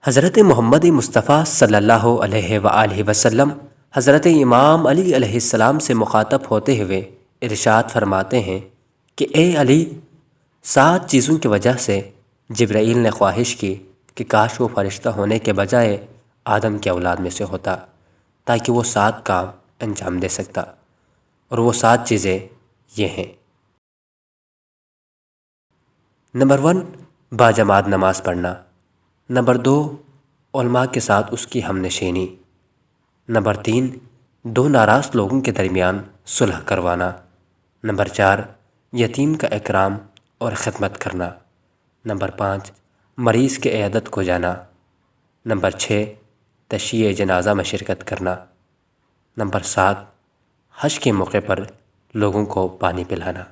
حضرت محمد مصطفیٰ صلی اللہ علیہ وآلہ وسلم حضرت امام علی علیہ السلام سے مخاطب ہوتے ہوئے ارشاد فرماتے ہیں کہ اے علی، 7 چیزوں کی وجہ سے جبرائیل نے خواہش کی کہ کاش وہ فرشتہ ہونے کے بجائے آدم کی اولاد میں سے ہوتا، تاکہ وہ 7 کام انجام دے سکتا، اور وہ 7 چیزیں یہ ہیں۔ نمبر 1، باجماعت نماز پڑھنا۔ نمبر 2، علماء کے ساتھ اس کی ہم نشینی۔ نمبر 3، 2 ناراض لوگوں کے درمیان صلح کروانا۔ نمبر 4، یتیم کا اکرام اور خدمت کرنا۔ نمبر 5، مریض کے عیادت کو جانا۔ نمبر 6، تشییع جنازہ میں شرکت کرنا۔ نمبر 7، حج کے موقع پر لوگوں کو پانی پلانا۔